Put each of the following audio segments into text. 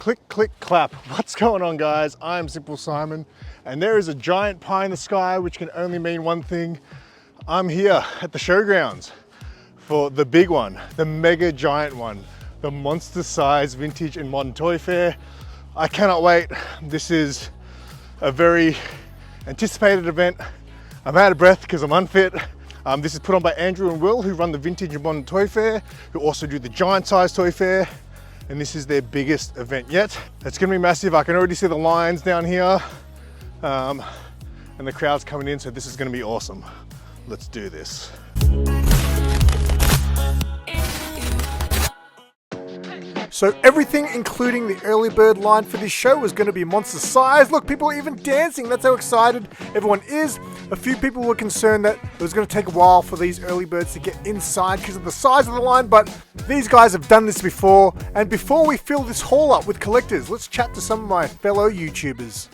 Click, click, clap. What's going on, guys? I'm SimpleSimon, and there is a giant pie in the sky, which can only mean one thing. I'm here at the showgrounds for the big one, the mega giant one, the monster size vintage and modern toy fair. I cannot wait. This is a very anticipated event. I'm out of breath because I'm unfit. This is put on by Andrew and Will, who run the vintage and modern toy fair, who also do the giant size toy fair. And this is their biggest event yet. It's gonna be massive. I can already see the lines down here and the crowd's coming in, so this is gonna be awesome. Let's do this. So everything, including the early bird line for this show, was going to be monster size. Look, people are even dancing. That's how excited everyone is. A few people were concerned that it was going to take a while for these early birds to get inside because of the size of the line, but these guys have done this before. And before we fill this hall up with collectors, let's chat to some of my fellow YouTubers.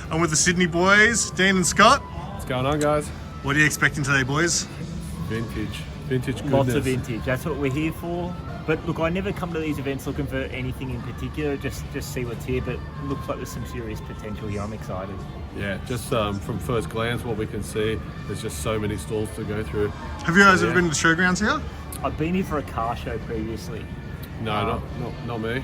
I'm with the Sydney boys, Dean and Scott. What's going on, guys? What are you expecting today, boys? Vintage goodness. Lots of vintage. That's what we're here for. But look, I never come to these events looking for anything in particular, just see what's here, but it looks like there's some serious potential here. I'm excited. Yeah, just from first glance, what we can see, there's just so many stalls to go through. Have you guys ever been to the showgrounds here? I've been here for a car show previously. No, not me.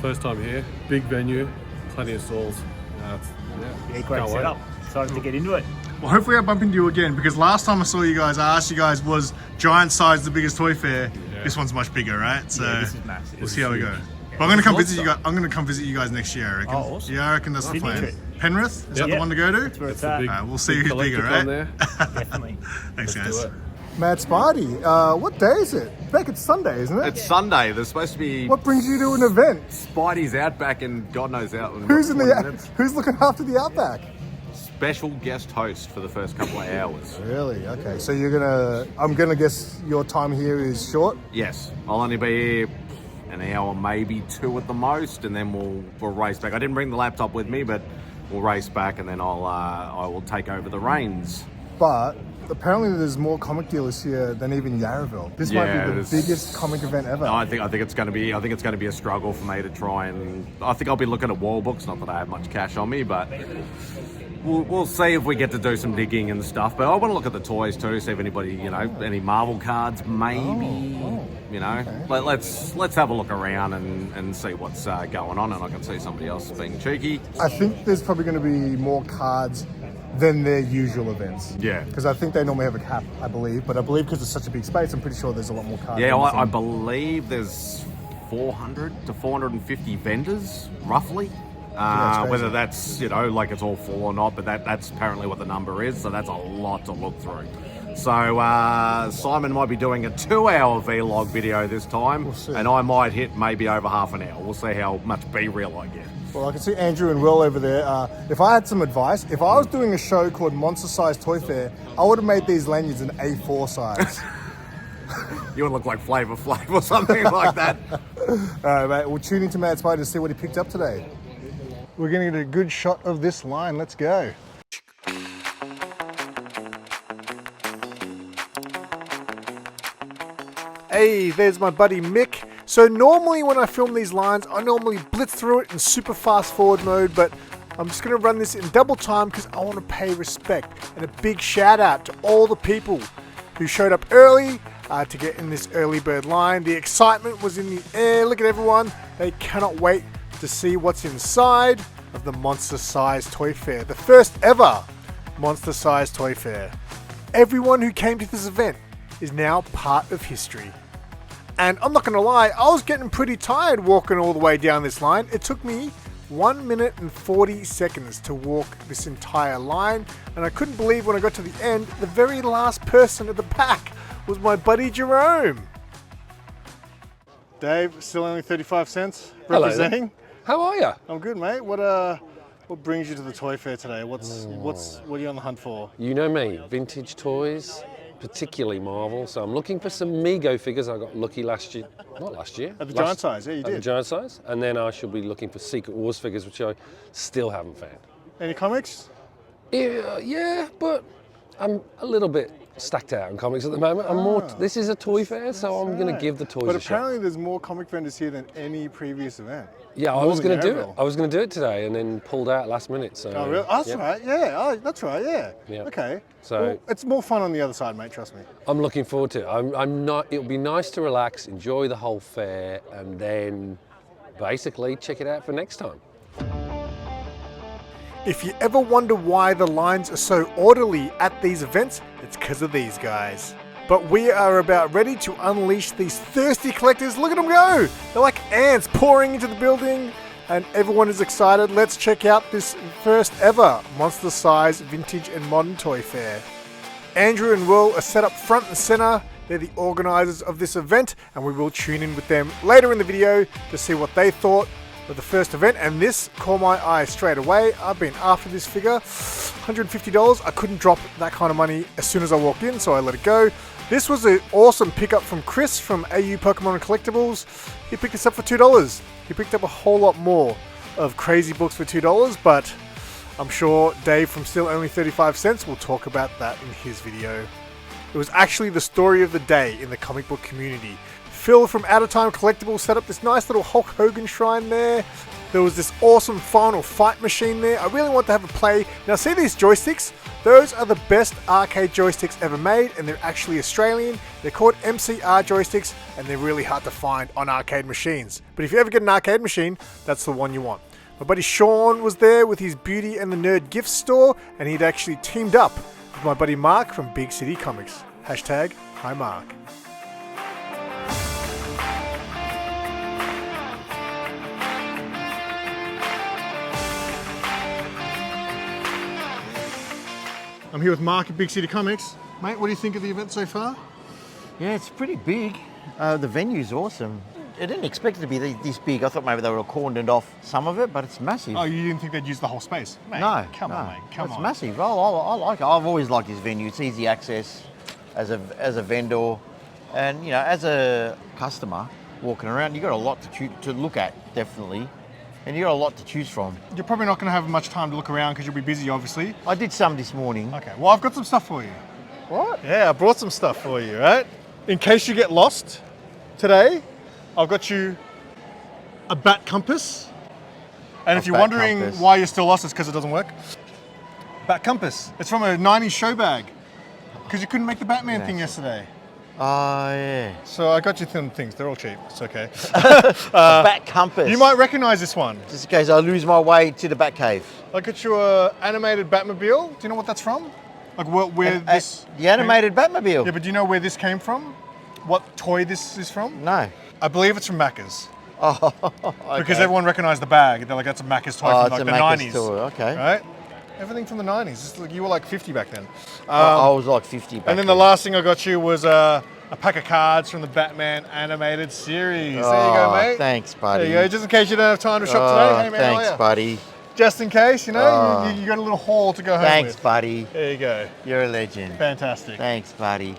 First time here, big venue, plenty of stalls. Yeah, great setup. Excited to get into it. Well, hopefully I bump into you again, because last time I saw you guys, I asked you guys, was giant size the biggest toy fair? Yeah. This one's much bigger, right? So yeah, this is massive. We'll see how we go. But I'm going to come visit you guys. I'm going to come visit you guys next year, I reckon. Oh, awesome. Yeah, I reckon that's the plan. Trip. Penrith? Is that the one to go to? That's where it's at. We'll see who's bigger, right? There. Definitely. Thanks, guys. Mad Spidey, what day is it? I think it's Sunday, isn't it? It's Sunday. There's supposed to be. What brings you to an event? Spidey's Outback and God knows out. Who's looking after the Outback? Special guest host for the first couple of hours. Really? Okay. So I'm gonna guess your time here is short. Yes, I'll only be here an hour, maybe two at the most, and then we'll race back. I didn't bring the laptop with me, but we'll race back, and then I will take over the reins. But apparently there's more comic dealers here than even Yarraville. This might be the biggest comic event ever. No, I think it's going to be. I think it's going to be a struggle for me to try and. I think I'll be looking at wall books. Not that I have much cash on me, but. We'll see if we get to do some digging and stuff, but I want to look at the toys too, see if anybody, any Marvel cards, maybe, okay. Let's have a look around and see what's going on, and I can see somebody else being cheeky. I think there's probably going to be more cards than their usual events. Yeah. Because I think they normally have a cap, I believe, but I believe because it's such a big space, I'm pretty sure there's a lot more cards. Yeah, I believe there's 400 to 450 vendors, roughly. Whether that's, like it's all full or not, but that's apparently what the number is, so that's a lot to look through. So Simon might be doing a 2-hour vlog video this time, and I might hit maybe over half an hour. We'll see how much B-reel I get. Well, I can see Andrew and Will over there. If I had some advice, if I was doing a show called Monster Size Toy Fair, I would have made these lanyards an A4 size. You would look like Flavor Flav or something like that. All right, mate, we'll tune into Mad Spider to see what he picked up today. We're going to get a good shot of this line. Let's go. Hey, there's my buddy Mick. So normally when I film these lines, I normally blitz through it in super fast forward mode, but I'm just going to run this in double time because I want to pay respect. And a big shout out to all the people who showed up early to get in this early bird line. The excitement was in the air. Look at everyone. They cannot wait to see what's inside of the Monster Size Toy Fair, the first ever Monster Size Toy Fair. Everyone who came to this event is now part of history. And I'm not going to lie, I was getting pretty tired walking all the way down this line. It took me 1 minute and 40 seconds to walk this entire line, and I couldn't believe when I got to the end, the very last person at the back was my buddy Jerome. Dave, still only 35 cents Hello. representing. How are you? I'm good, mate. What brings you to the toy fair today? What are you on the hunt for? You know me, vintage toys, particularly Marvel. So I'm looking for some Mego figures. I got lucky last year. Not last year. At the giant size, yeah, you did. At the giant size. And then I should be looking for Secret Wars figures, which I still haven't found. Any comics? Yeah, but I'm a little bit stacked out on comics at the moment. I'm more. This is a toy fair, so I'm going to give the toys But a shot. apparently there's more comic vendors here than any previous event. Yeah, I More was than going to do it. Yarraville. I was going to do it today, and then pulled out last minute. So. Oh, really? Oh, that's yeah. right. Yeah. Oh, that's right. Yeah. Yeah. Okay. So- well, it's more fun on the other side, mate. Trust me. I'm looking forward to it. I'm not. It'll be nice to relax, enjoy the whole fair, and then basically check it out for next time. If you ever wonder why the lines are so orderly at these events, it's because of these guys. But we are about ready to unleash these thirsty collectors. Look at them go! They're like ants pouring into the building, and everyone is excited. Let's check out this first ever monster size vintage and modern toy fair. Andrew and Will are set up front and center. They're the organizers of this event, and we will tune in with them later in the video to see what they thought of the first event. And this caught my eye straight away. I've been after this figure, $150. I couldn't drop that kind of money as soon as I walked in, so I let it go. This was an awesome pickup from Chris from AU Pokemon Collectibles. He picked this up for $2. He picked up a whole lot more of crazy books for $2, but I'm sure Dave from Still Only 35 Cents will talk about that in his video. It was actually the story of the day in the comic book community. Phil from Outatime Collectibles set up this nice little Hulk Hogan shrine there. There was this awesome Final Fight machine there. I really want to have a play. Now see these joysticks? Those are the best arcade joysticks ever made, and they're actually Australian. They're called MCR joysticks, and they're really hard to find on arcade machines. But if you ever get an arcade machine, that's the one you want. My buddy Sean was there with his Beauty and the Nerd gift store, and he'd actually teamed up with my buddy Mark from Big City Comics. Hashtag Hi Mark. I'm here with Mark at Big City Comics. Mate, what do you think of the event so far? Yeah, it's pretty big. The venue's awesome. I didn't expect it to be this big. I thought maybe they would have cornered off some of it, but it's massive. Oh, you didn't think they'd use the whole space? Mate, no, come on, no. mate, come it's on. massive. I like it. I've always liked this venue. It's easy access as a vendor, and you know, as a customer walking around, you got a lot to look at, definitely, and you got a lot to choose from. You're probably not going to have much time to look around because you'll be busy, obviously. I did some this morning. Okay, well, I've got some stuff for you. What? Yeah, I brought some stuff for you, right? In case you get lost today, I've got you a bat compass. And if you're bat wondering compass. why you're still lost, it's because it doesn't work. Bat compass. It's from a 90s show bag. Because you couldn't make the Batman thing yesterday. Oh, yeah. So I got you some things. They're all cheap. It's okay. A bat compass. You might recognize this one. Just in case I lose my way to the bat cave. I got you a animated Batmobile. Do you know what that's from? Like where this... The animated Batmobile. Yeah, but do you know where this came from? What toy this is from? No. I believe it's from Macca's. Oh, Because okay. everyone recognized the bag. They're like, that's a Macca's toy from it's like a the Macca's 90s. toy, okay. Right? Everything from the 90s. It's like, you were like 50 back then. I was like 50 back And then the last thing I got you was a pack of cards from the Batman animated series. There you go, mate. Thanks, buddy. There you go. Just in case you don't have time to shop today. Hey, man, how Thanks, are ya? buddy. Just in case, you know, you got a little haul to go home Thanks, with. buddy. There you go. You're a legend. Fantastic. Thanks, buddy.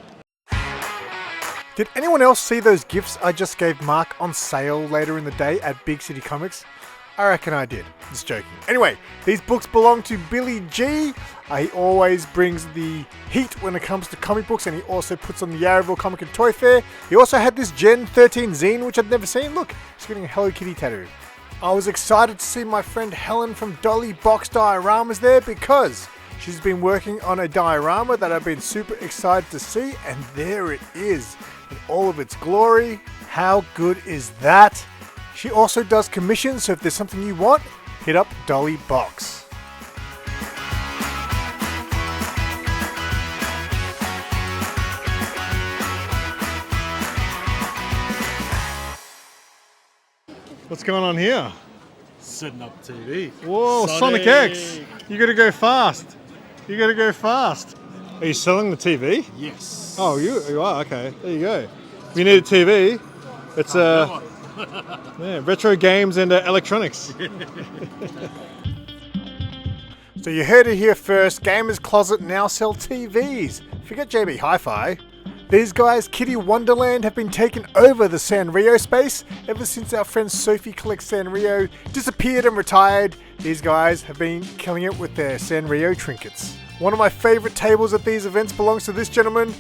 Did anyone else see those gifts I just gave Mark on sale later in the day at Big City Comics? I reckon I did. Just joking. Anyway, these books belong to Billy G. He always brings the heat when it comes to comic books, and he also puts on the Yarraville Comic and Toy Fair. He also had this Gen 13 zine, which I'd never seen. Look, he's getting a Hello Kitty tattoo. I was excited to see my friend Helen from Dolly Box Dioramas there because she's been working on a diorama that I've been super excited to see, and there it is in all of its glory. How good is that? She also does commissions, so if there's something you want, hit up Dolly Box. What's going on here? Setting up TV. Whoa, Sonic X. You gotta go fast. You gotta go fast. Are you selling the TV? Yes. Oh, you are? Okay, there you go. If you need a TV, it's yeah, retro games and electronics. So you heard it here first, Gamers Closet now sell TVs. Forget JB Hi-Fi. These guys, Kitty Wonderland, have been taking over the Sanrio space ever since our friend Sophie collects Sanrio disappeared and retired. These guys have been killing it with their Sanrio trinkets. One of my favorite tables at these events belongs to this gentleman,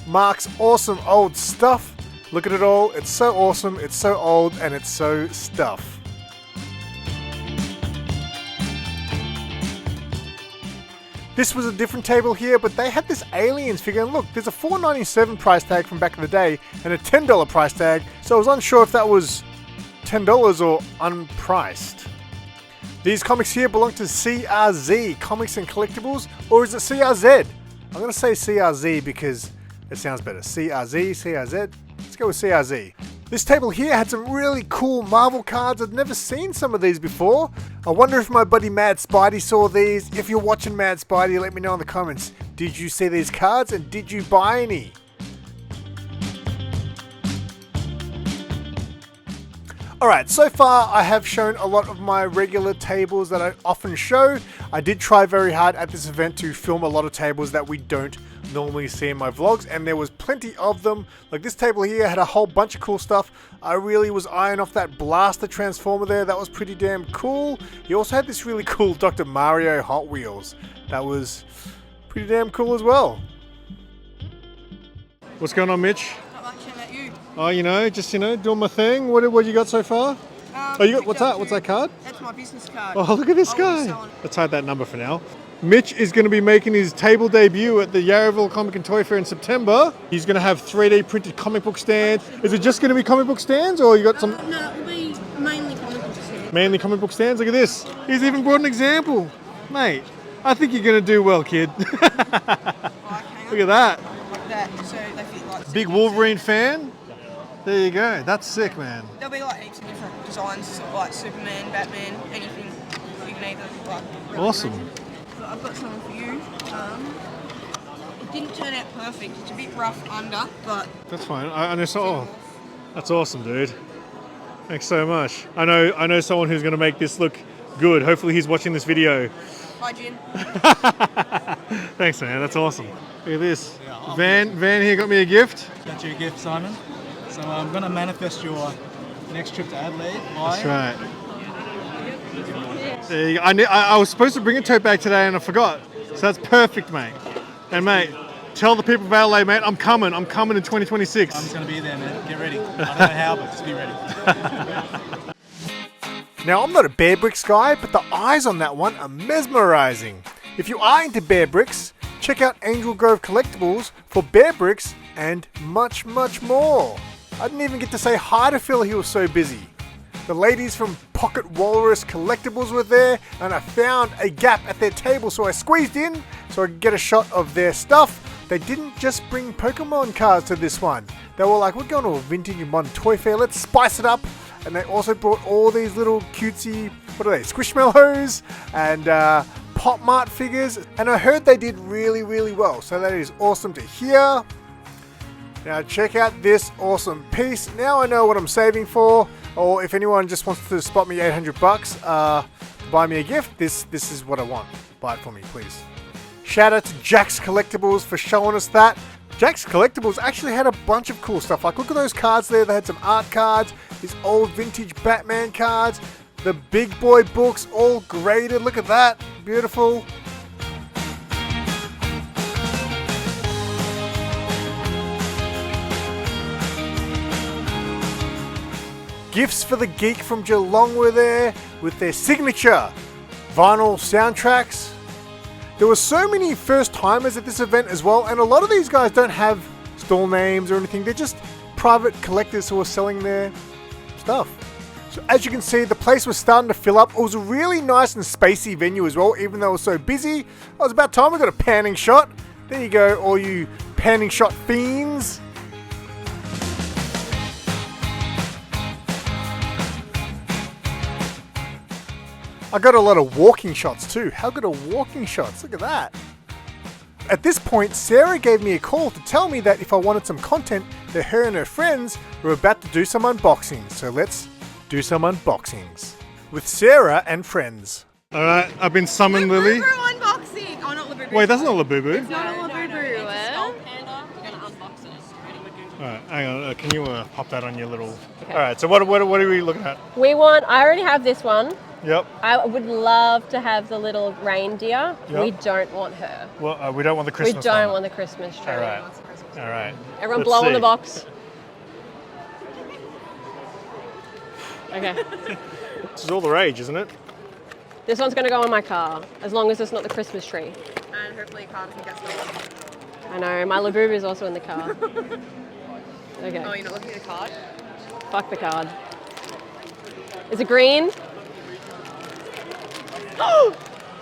Mark's awesome old stuff. Look at it all, it's so awesome, it's so old, and it's so stuff. This was a different table here, but they had this Aliens figure, and look, there's a $4.97 price tag from back in the day, and a $10 price tag, so I was unsure if that was $10 or unpriced. These comics here belong to CRZ, Comics and Collectibles, or is it CRZ? I'm going to say CRZ because it sounds better. CRZ, CRZ, let's go with CRZ. This table here had some really cool Marvel cards. I'd never seen some of these before. I wonder if my buddy Mad Spidey saw these. If you're watching Mad Spidey, let me know in the comments. Did you see these cards and did you buy any? Alright, so far I have shown a lot of my regular tables that I often show. I did try very hard at this event to film a lot of tables that we don't normally see in my vlogs, and there was plenty of them. Like this table here had a whole bunch of cool stuff. I really was eyeing off that Blaster Transformer there. That was pretty damn cool. He also had this really cool Dr. Mario Hot Wheels. That was pretty damn cool as well. What's going on, Mitch? Not much, how about you? Oh, just doing my thing. What you got so far? Oh, you got what's that? What's that card? That's my business card. Oh, look at this guy. Let's hide that number for now. Mitch is going to be making his table debut at the Yarraville Comic and Toy Fair in September. He's going to have 3D printed comic book stands. Is it just going to be comic book stands, or you got some? No, it'll be mainly comic book stands. Mainly comic book stands. Look at this. He's even brought an example, mate. I think you're going to do well, kid. Look at that. Like that, so they fit like. Big Wolverine fan. There you go. That's sick, man. There'll be like heaps of different designs, sort of like Superman, Batman, anything. You can either like. Really Awesome. imagine. But I've got something for you. It didn't turn out perfect. It's a bit rough under, but. That's fine. I know. Oh, that's awesome, dude. Thanks so much. I know someone who's going to make this look good. Hopefully, he's watching this video. Hi, Jim. Thanks, man. That's awesome. Look at this. Van here got me a gift. Got you a gift, Simon. So I'm going to manifest your next trip to Adelaide. That's right. There you go. I was supposed to bring a tote bag today and I forgot. So that's perfect, mate. And mate, tell the people of Adelaide, mate, I'm coming in 2026. I'm just going to be there, man. Get ready. I don't know how, but just be ready. Now, I'm not a Bear Bricks guy, but the eyes on that one are mesmerizing. If you are into Bear Bricks, check out Angel Grove Collectibles for Bear Bricks and much, much more. I didn't even get to say hi to Phil, he was so busy. The ladies from Pocket Walrus Collectibles were there, and I found a gap at their table, so I squeezed in so I could get a shot of their stuff. They didn't just bring Pokemon cards to this one. They were like, we're going to a vintage and modern toy fair, let's spice it up. And they also brought all these little cutesy, what are they, Squishmallows and Pop Mart figures. And I heard they did really, really well, so that is awesome to hear. Now check out this awesome piece. Now I know what I'm saving for, or if anyone just wants to spot me $800 to buy me a gift, this is what I want. Buy it for me, please. Shout out to Jack's Collectibles for showing us that. Jack's Collectibles actually had a bunch of cool stuff. Like, look at those cards there. They had some art cards, these old vintage Batman cards, the big boy books, all graded. Look at that. Beautiful. Gifts for the Geek from Geelong were there with their signature vinyl soundtracks. There were so many first timers at this event as well, and a lot of these guys don't have stall names or anything. They're just private collectors who are selling their stuff. So as you can see, the place was starting to fill up. It was a really nice and spacey venue as well, even though it was so busy. It was about time we got a panning shot. There you go, all you panning shot fiends. I got a lot of walking shots too. How good are walking shots? Look at that. At this point, Sarah gave me a call to tell me that if I wanted some content, that her and her friends were about to do some unboxings. So let's do some unboxings with Sarah and friends. All right, I've been summoned, Lily. unboxing. Oh, not Labubu. Wait, that's not Labubu. It's not a Labubu. It's a skull panda. We're going to unbox it. Alright, hang on. Can you pop that on your little... Okay. Alright, so what are we looking at? I already have this one. Yep. I would love to have the little reindeer. Yep. We don't want her. Well, we don't want the Christmas We don't one. want the Christmas tree. Alright. Alright. Everyone blow on the box. Okay. This is all the rage, isn't it? This one's going to go in my car, as long as it's not the Christmas tree. And hopefully your car doesn't get stolen. I know, my Labubu is also in the car. Okay. Oh, you're not looking at the card? Fuck the card. Is it green? Oh!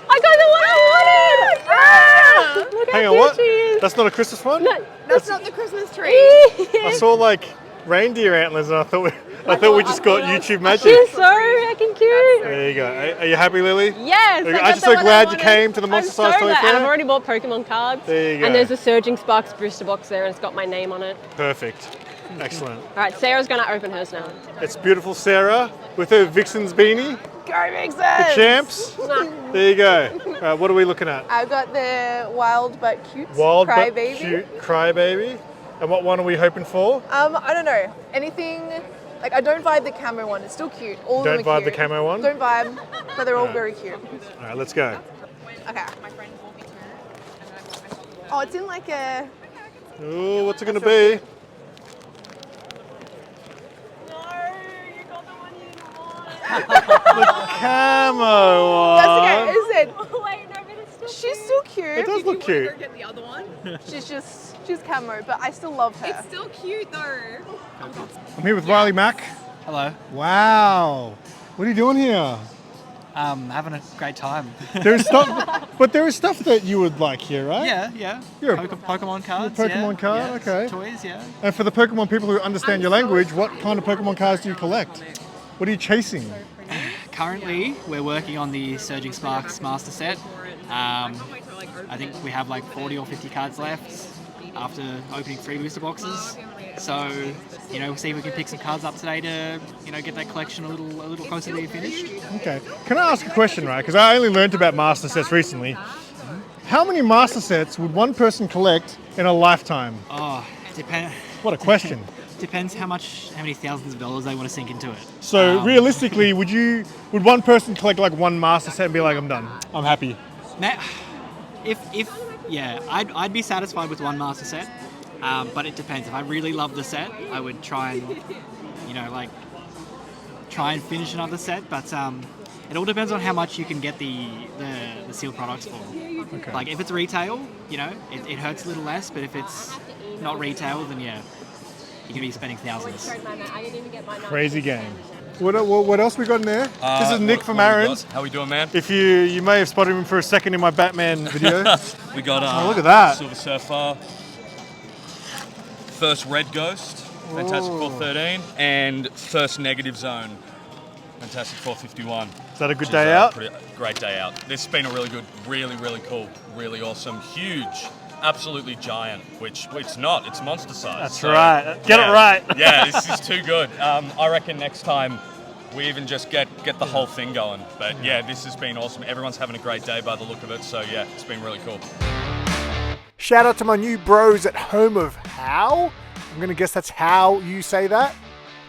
I got the one I wanted! Ah! Look how Hang on, cute what? she is. That's not a Christmas one? No, That's not the Christmas tree. I saw like reindeer antlers and I thought we just got YouTube magic. She's so fucking cute. There you go. Are you happy, Lily? Yes. I'm just so glad you came to the Monster Size Toy And Fair. I've already bought Pokemon cards. There you go. And there's a Surging Sparks booster box there, and it's got my name on it. Perfect. Excellent. All right, Sarah's gonna open hers now. It's beautiful Sarah with her Vixen's beanie. Go Vixen! The champs. No. There you go. All right, what are we looking at? I've got the wild but cute Wild but crybaby. cute crybaby. And what one are we hoping for? I don't know. Anything, like I don't vibe the camo one. It's still cute. All of them Don't are vibe the cute. camo one? Don't vibe, but they're all very cute. All right, let's go. Okay. Oh, it's in like a... Ooh, what's it going to be? The camo one. That's okay, is it? Wait, no, but it's still She's still cute. It does look cute. Get the other one. She's camo, but I still love her. It's still cute though. I'm here with Riley Mack. Hello. Wow. What are you doing here? Having a great time. There's stuff, but there is stuff that you would like here, right? Yeah. You're a Pokemon cards. Pokemon card, okay. Toys, yeah. And for the Pokemon people who understand your language, what kind of Pokemon cards do you collect? What are you chasing? Currently, we're working on the Surging Sparks Master Set. I think we have like 40 or 50 cards left after opening 3 booster boxes. So, we'll see if we can pick some cards up today to, get that collection a little closer to being finished. Okay. Can I ask a question, right? Because I only learned about master sets recently. How many master sets would one person collect in a lifetime? Oh, depends. What a question. Depends how many thousands of dollars they want to sink into it. So realistically, would one person collect like one master set and be like, I'm done, I'm happy? Now, I'd be satisfied with one master set, but it depends. If I really love the set, I would try and, try and finish another set. But it all depends on how much you can get the sealed products for. Okay. Like if it's retail, it hurts a little less. But if it's not retail, then yeah, you can be spending thousands. Crazy game. What else we got in there? This is Nick from Aaron's. How we doing, man? If you may have spotted him for a second in my Batman video. We got oh, look at that. Silver Surfer, first Red Ghost, Fantastic 413, and first Negative Zone, Fantastic 451. Is that a good day out? Great day out. This has been a really good, really cool, really awesome, huge, absolutely giant, which it's not, it's monster size. That's right. Get it right. Yeah, this is too good. I reckon next time we even just get the whole thing going. But yeah, this has been awesome. Everyone's having a great day by the look of it. So yeah, it's been really cool. Shout out to my new bros at Home of How. I'm going to guess that's how you say that.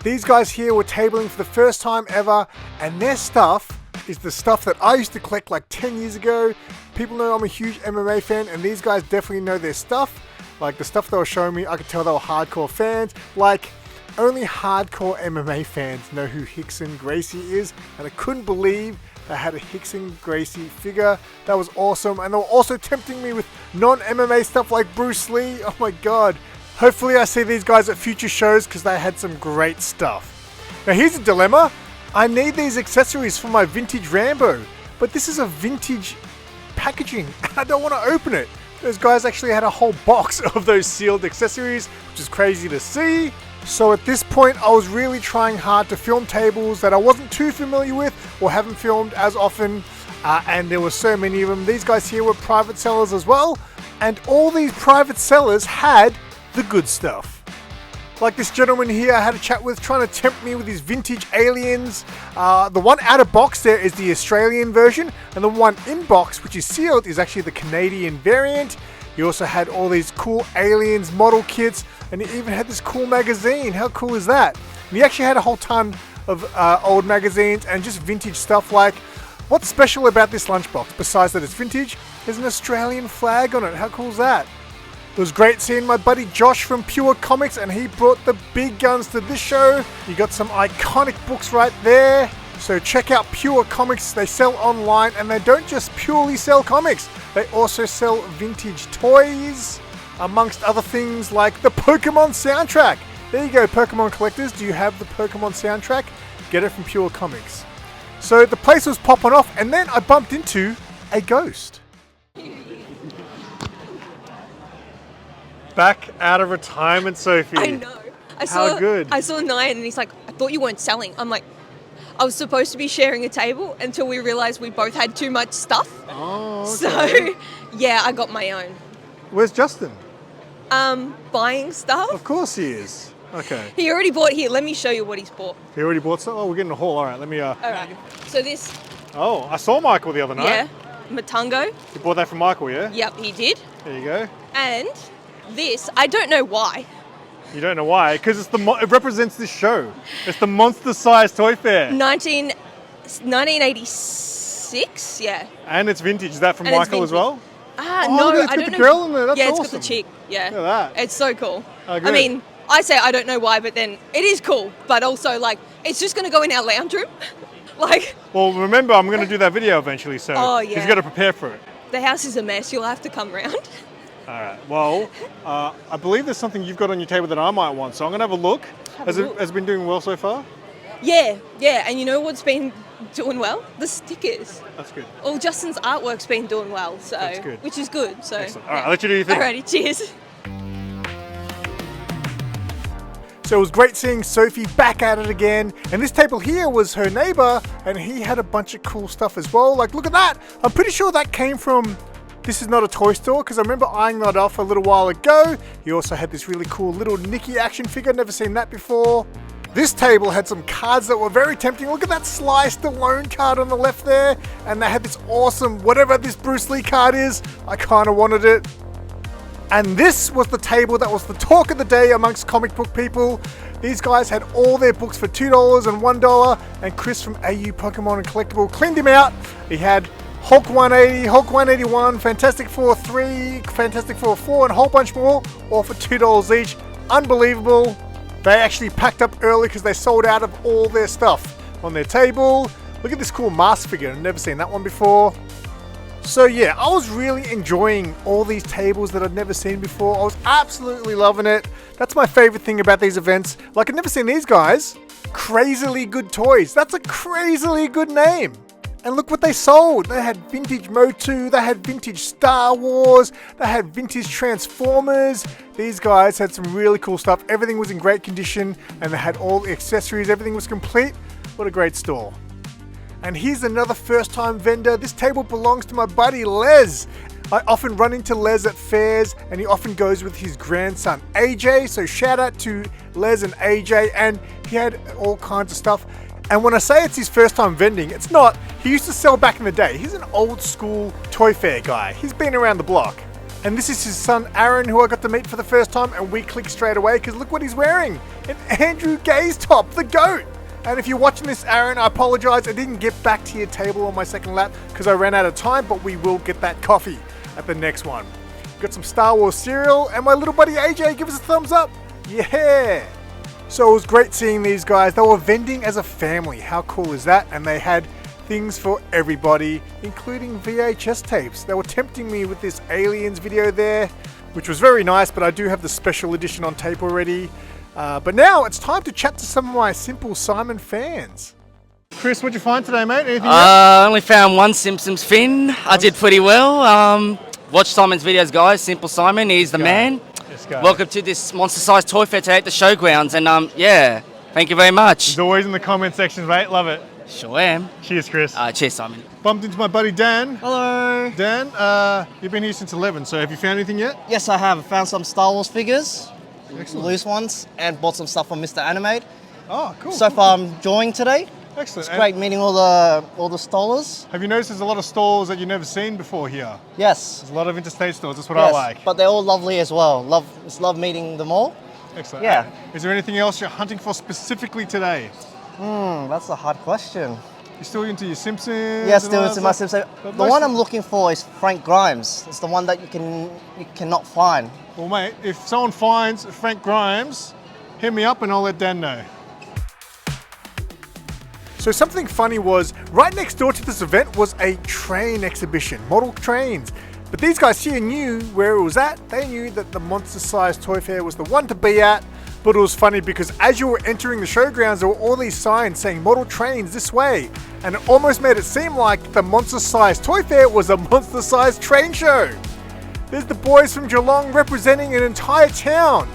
These guys here were tabling for the first time ever, and their stuff is the stuff that I used to collect like 10 years ago. People know I'm a huge MMA fan, and these guys definitely know their stuff. Like the stuff they were showing me, I could tell they were hardcore fans. Like, only hardcore MMA fans know who Rickson Gracie is, and I couldn't believe they had a Rickson Gracie figure. That was awesome, and they were also tempting me with non-MMA stuff like Bruce Lee. Oh my god. Hopefully I see these guys at future shows because they had some great stuff. Now here's a dilemma. I need these accessories for my vintage Rambo, but this is a vintage packaging and I don't want to open it. Those guys actually had a whole box of those sealed accessories, which is crazy to see. So at this point I was really trying hard to film tables that I wasn't too familiar with or haven't filmed as often, and there were so many of them. These guys here were private sellers as well, and all these private sellers had the good stuff. Like this gentleman here I had a chat with trying to tempt me with his vintage aliens. The one out of box there is the Australian version, and the one in box, which is sealed, is actually the Canadian variant. He also had all these cool aliens model kits, and he even had this cool magazine. How cool is that? And he actually had a whole ton of old magazines and just vintage stuff. Like, what's special about this lunchbox besides that it's vintage? There's an Australian flag on it. How cool is that? It was great seeing my buddy Josh from Pure Comics, and he brought the big guns to this show. You got some iconic books right there. So check out Pure Comics. They sell online, and they don't just purely sell comics. They also sell vintage toys, amongst other things like the Pokemon soundtrack. There you go, Pokemon collectors. Do you have the Pokemon soundtrack? Get it from Pure Comics. So the place was popping off, and then I bumped into a ghost. Back out of retirement, Sophie. I know. How good. I saw Nyan and he's like, I thought you weren't selling. I'm like, I was supposed to be sharing a table until we realised we both had too much stuff. Oh, okay. So, yeah, I got my own. Where's Justin? Buying stuff. Of course he is. Okay. He already bought here. Let me show you what he's bought. He already bought some? Oh, we're getting a haul. All right, let me... All right. So this... Oh, I saw Michael the other night. Yeah. Matungo. You bought that from Michael, yeah? Yep, he did. There you go. And this, I don't know why. You don't know why? Because it's it represents this show. It's the monster-sized toy fair. 1986, yeah. And it's vintage. Is that from And it's Michael as vintage. well? No, look, it's I got don't the know. girl in there. That's yeah, it's awesome. got the chick. Yeah. Look at that. It's so cool. Oh, I good. mean, I say I don't know why, but then it is cool. But also, like, it's just going to go in our lounge room. Like... Well, remember, I'm going to do that video eventually, so Oh, yeah. she's got to prepare for it. The house is a mess. You'll have to come round. All right. Well, I believe there's something you've got on your table that I might want, so I'm going to have a look. Has it been doing well so far? Yeah. And you know what's been doing well? The stickers. That's good. All Justin's artwork's been doing well, so That's good. which is good. So Excellent. All right, I'll let you do your thing. Alrighty, cheers. So it was great seeing Sophie back at it again. And this table here was her neighbor, and he had a bunch of cool stuff as well. Like, look at that. I'm pretty sure that came from This Is Not a Toy Store, because I remember eyeing that off a little while ago. He also had this really cool little Nikki action figure. Never seen that before. This table had some cards that were very tempting. Look at that Sly Stallone card on the left there. And they had this awesome, whatever this Bruce Lee card is. I kind of wanted it. And this was the table that was the talk of the day amongst comic book people. These guys had all their books for $2 and $1, and Chris from AU Pokemon and Collectible cleaned him out. He had Hulk 180, Hulk 181, Fantastic Four 3, Fantastic Four 4, and a whole bunch more, all for $2 each. Unbelievable. They actually packed up early because they sold out of all their stuff on their table. Look at this cool mask figure. I've never seen that one before. So yeah, I was really enjoying all these tables that I'd never seen before. I was absolutely loving it. That's my favorite thing about these events. Like, I've never seen these guys. Crazily Good Toys. That's a crazily good name. And look what they sold. They had vintage Motu, they had vintage Star Wars, they had vintage Transformers. These guys had some really cool stuff. Everything was in great condition, and they had all the accessories. Everything was complete. What a great store. And here's another first-time vendor. This table belongs to my buddy Les. I often run into Les at fairs, and he often goes with his grandson AJ. So shout out to Les and AJ. And he had all kinds of stuff. And when I say it's his first time vending, it's not. He used to sell back in the day. He's an old school toy fair guy. He's been around the block. And this is his son Aaron, who I got to meet for the first time, and we clicked straight away because look what he's wearing. An Andrew Gaze top, the GOAT. And if you're watching this, Aaron, I apologize. I didn't get back to your table on my second lap because I ran out of time, but we will get that coffee at the next one. Got some Star Wars cereal, and my little buddy AJ, give us a thumbs up. Yeah. So it was great seeing these guys. They were vending as a family. How cool is that? And they had things for everybody, including VHS tapes. They were tempting me with this Aliens video there, which was very nice, but I do have the special edition on tape already. But now it's time to chat to some of my SimpleSimon fans. Chris, what'd you find today, mate? Anything I only found one Simpsons fin. I did pretty well. Watch Simon's videos, guys. SimpleSimon, he's the man. Welcome to this monster-sized toy fair today at the showgrounds, and yeah, thank you very much. He's always in the comment sections, mate. Love it. Sure am. Cheers, Chris. Cheers, Simon. Bumped into my buddy Dan. Hello. Dan, you've been here since 11, so have you found anything yet? Yes, I have. Found some Star Wars figures, Excellent. loose ones, and bought some stuff from Mr. Animate. Oh, cool. So far, I'm enjoying today. Excellent. It's great meeting all the stallers. Have you noticed there's a lot of stalls that you've never seen before here? Yes. There's a lot of interstate stores. That's what I like. But they're all lovely as well. Love meeting them all. Excellent. Yeah. Is there anything else you're hunting for specifically today? That's a hard question. You're still into your Simpsons? Yeah, still into my Simpsons. But The one I'm looking for is Frank Grimes. It's the one that you cannot find. Well, mate, if someone finds Frank Grimes, hit me up and I'll let Dan know. So something funny was, right next door to this event was a train exhibition, model trains. But these guys here knew where it was at. They knew that the Monster Size Toy Fair was the one to be at. But it was funny because as you were entering the showgrounds, there were all these signs saying model trains this way. And it almost made it seem like the Monster Size Toy Fair was a Monster Size train show. There's the boys from Geelong representing an entire town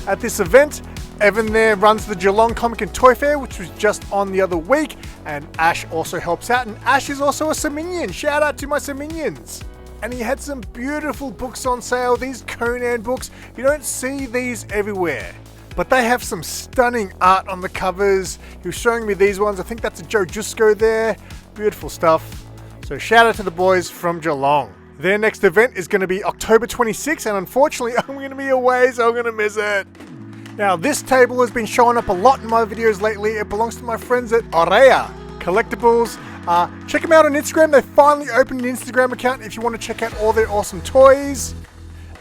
at this event. Evan there runs the Geelong Comic and Toy Fair, which was just on the other week. And Ash also helps out. And Ash is also a Siminian. Shout out to my Siminians. And he had some beautiful books on sale. These Conan books. You don't see these everywhere. But they have some stunning art on the covers. He was showing me these ones. I think that's a Joe Jusko there. Beautiful stuff. So shout out to the boys from Geelong. Their next event is going to be October 26th, and unfortunately I'm going to be away, so I'm going to miss it. Now this table has been showing up a lot in my videos lately. It belongs to my friends at Aurea Collectables. Check them out on Instagram. They finally opened an Instagram account if you want to check out all their awesome toys.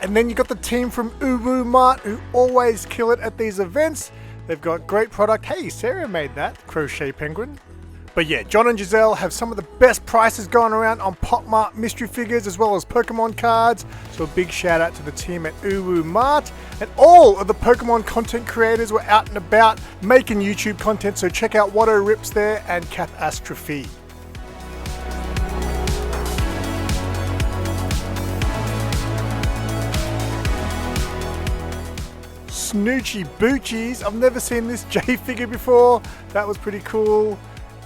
And then you got the team from Uwu Mart who always kill it at these events. They've got great product. Hey, Sarah made that crochet penguin. But yeah, John and Giselle have some of the best prices going around on Pop Mart mystery figures as well as Pokemon cards. So a big shout out to the team at Uwu Mart. And all of the Pokemon content creators were out and about making YouTube content. So check out Watto Rips there and Catastrophe. Snoochie Boochies. I've never seen this J figure before. That was pretty cool.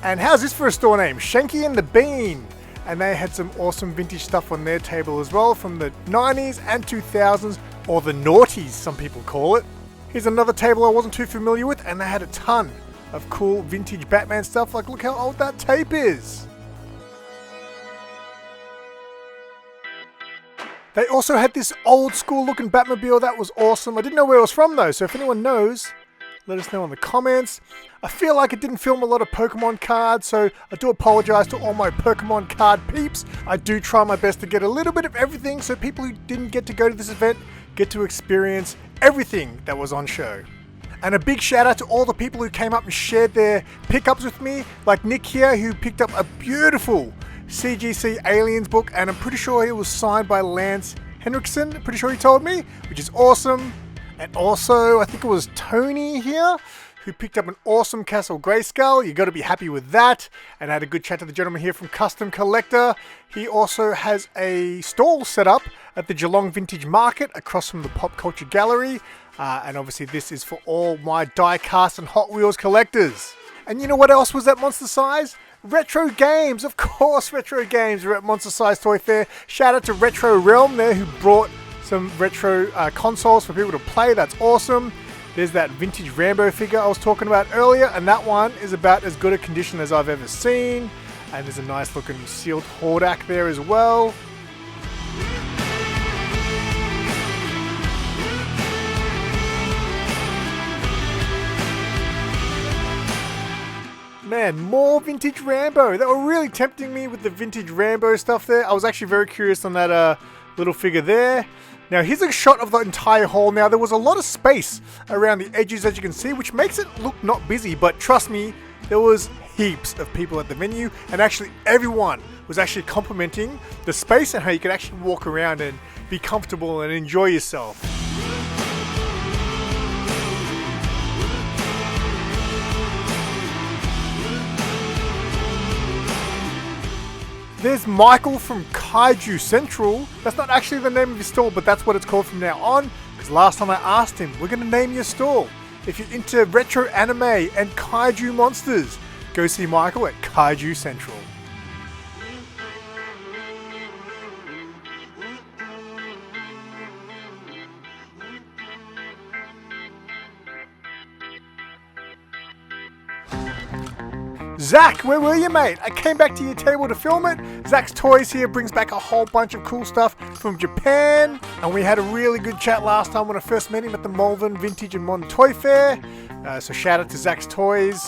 And how's this for a store name? Shanky and the Bean. And they had some awesome vintage stuff on their table as well from the 90s and 2000s, or the noughties some people call it. Here's another table I wasn't too familiar with, and they had a ton of cool vintage Batman stuff. Like, look how old that tape is. They also had this old school looking Batmobile that was awesome. I didn't know where it was from though, so if anyone knows, let us know in the comments. I feel like it didn't film a lot of Pokemon cards, so I do apologize to all my Pokemon card peeps. I do try my best to get a little bit of everything so people who didn't get to go to this event get to experience everything that was on show. And a big shout out to all the people who came up and shared their pickups with me, like Nick here who picked up a beautiful CGC Aliens book, and I'm pretty sure it was signed by Lance Henriksen, pretty sure he told me, which is awesome. And also, I think it was Tony here who picked up an awesome Castle Grayskull. You got to be happy with that. And I had a good chat to the gentleman here from Custom Collector. He also has a stall set up at the Geelong Vintage Market across from the Pop Culture Gallery. And obviously this is for all my die-cast and Hot Wheels collectors. And you know what else was at Monster Size? Retro games, of course. Retro games were at Monster Size Toy Fair. Shout out to Retro Realm there who brought some retro consoles for people to play. That's awesome. There's that vintage Rambo figure I was talking about earlier, and that one is about as good a condition as I've ever seen. And there's a nice looking sealed Hordak there as well. Man, more vintage Rambo. They were really tempting me with the vintage Rambo stuff there. I was actually very curious on that little figure there. Now here's a shot of the entire hall. Now there was a lot of space around the edges as you can see, which makes it look not busy, but trust me, there was heaps of people at the venue, and actually everyone was actually complimenting the space and how you could actually walk around and be comfortable and enjoy yourself. There's Michael from Kaiju Central. That's not actually the name of his stall, but that's what it's called from now on. Because last time I asked him, we're going to name your stall. If you're into retro anime and kaiju monsters, go see Michael at Kaiju Central. Zach, where were you, mate? I came back to your table to film it. Zach's Toys here brings back a whole bunch of cool stuff from Japan. And we had a really good chat last time when I first met him at the Malvern Vintage and Modern Toy Fair. So shout out to Zach's Toys.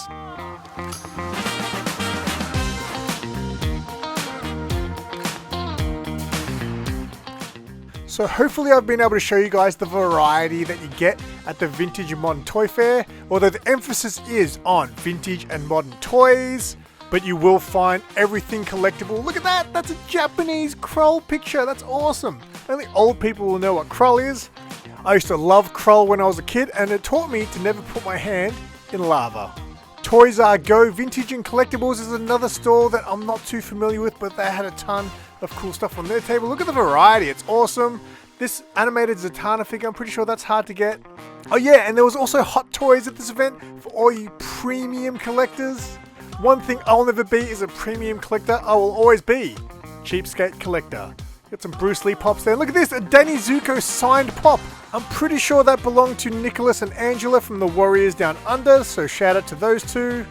So hopefully I've been able to show you guys the variety that you get at the Vintage and Modern Toy Fair, although the emphasis is on vintage and modern toys, but you will find everything collectible. Look at that, that's a Japanese Krull picture, that's awesome. Only old people will know what Krull is. I used to love Krull when I was a kid, and it taught me to never put my hand in lava. Toys R Go Vintage and Collectibles is another store that I'm not too familiar with, but they had a ton of cool stuff on their table. Look at the variety, it's awesome. This animated Zatanna figure, I'm pretty sure that's hard to get. Oh yeah, and there was also Hot Toys at this event for all you premium collectors. One thing I'll never be is a premium collector, I will always be cheapskate collector. Got some Bruce Lee pops there. Look at this, a Danny Zuko signed pop. I'm pretty sure that belonged to Nicholas and Angela from the Warriors Down Under, so shout out to those two.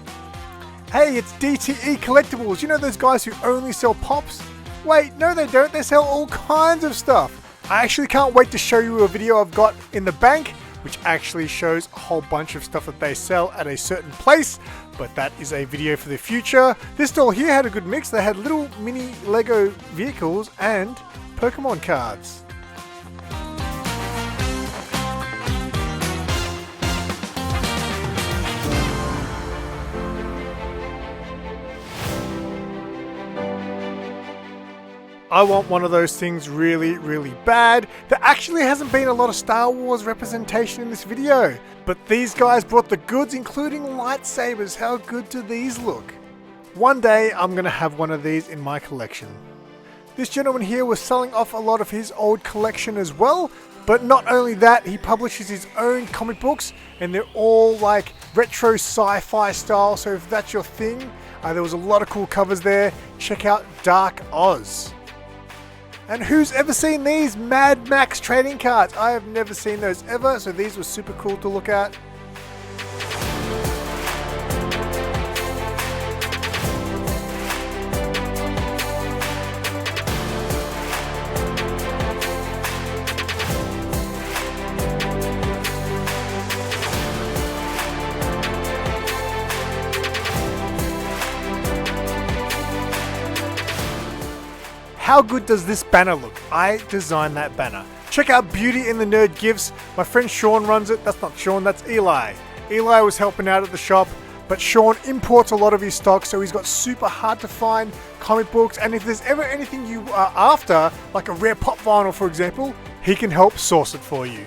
Hey, it's DTE Collectibles. You know those guys who only sell pops? Wait, no they don't, they sell all kinds of stuff. I actually can't wait to show you a video I've got in the bank, which actually shows a whole bunch of stuff that they sell at a certain place, but that is a video for the future. This stall here had a good mix. They had little mini Lego vehicles and Pokemon cards. I want one of those things really, really bad. There actually hasn't been a lot of Star Wars representation in this video, but these guys brought the goods, including lightsabers. How good do these look? One day I'm gonna have one of these in my collection. This gentleman here was selling off a lot of his old collection as well, but not only that, he publishes his own comic books, and they're all like retro sci-fi style, so if that's your thing, there was a lot of cool covers there. Check out Dark Oz. And who's ever seen these Mad Max trading cards? I have never seen those ever, so these were super cool to look at. How good does this banner look? I designed that banner. Check out Beauty in the Nerd Gifts. My friend Sean runs it. That's not Sean, that's Eli. Eli was helping out at the shop, but Sean imports a lot of his stock, so he's got super hard to find comic books, and if there's ever anything you are after, like a rare pop vinyl for example, he can help source it for you.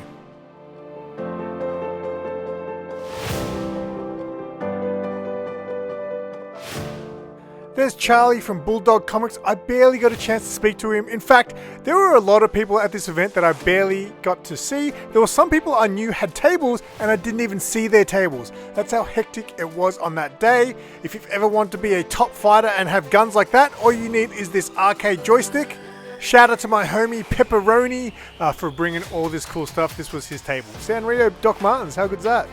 There's Charlie from Bulldog Comics. I barely got a chance to speak to him. In fact, there were a lot of people at this event that I barely got to see. There were some people I knew had tables and I didn't even see their tables. That's how hectic it was on that day. If you've ever wanted to be a top fighter and have guns like that, all you need is this arcade joystick. Shout out to my homie Pepperoni for bringing all this cool stuff. This was his table. Sanrio Doc Martens, how good is that?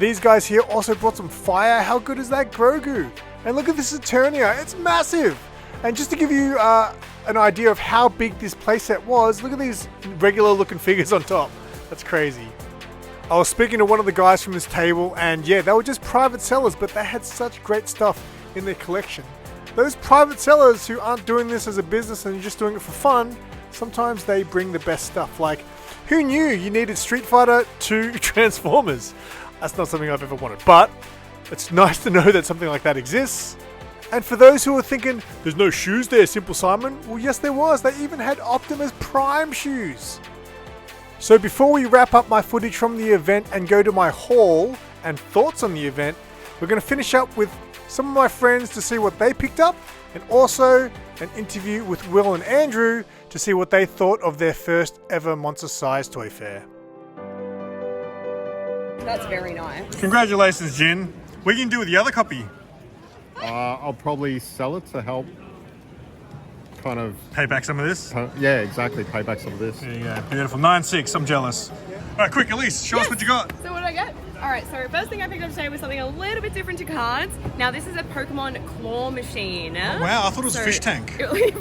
These guys here also brought some fire. How good is that Grogu? And look at this Eternia, it's massive! And just to give you an idea of how big this playset was, look at these regular looking figures on top. That's crazy. I was speaking to one of the guys from this table, and yeah, they were just private sellers, but they had such great stuff in their collection. Those private sellers who aren't doing this as a business and just doing it for fun, sometimes they bring the best stuff. Like, who knew you needed Street Fighter 2 Transformers? That's not something I've ever wanted, but it's nice to know that something like that exists. And for those who are thinking, there's no shoes there, SimpleSimon, well yes there was, they even had Optimus Prime shoes. So before we wrap up my footage from the event and go to my haul and thoughts on the event, we're going to finish up with some of my friends to see what they picked up, and also an interview with Will and Andrew to see what they thought of their first ever Monster Size Toy Fair. That's very nice. Congratulations, Jin. What are you going to do with the other copy? I'll probably sell it to help kind of... Pay back some of this? Yeah, exactly. Pay back some of this. There you go. Beautiful. 9.6. I'm jealous. All right, quick, Elise, show us what you got. So what did I get? Alright, so first thing I picked up today was something a little bit different to cards. Now this is a Pokemon claw machine. Oh, wow, I thought it was a fish tank.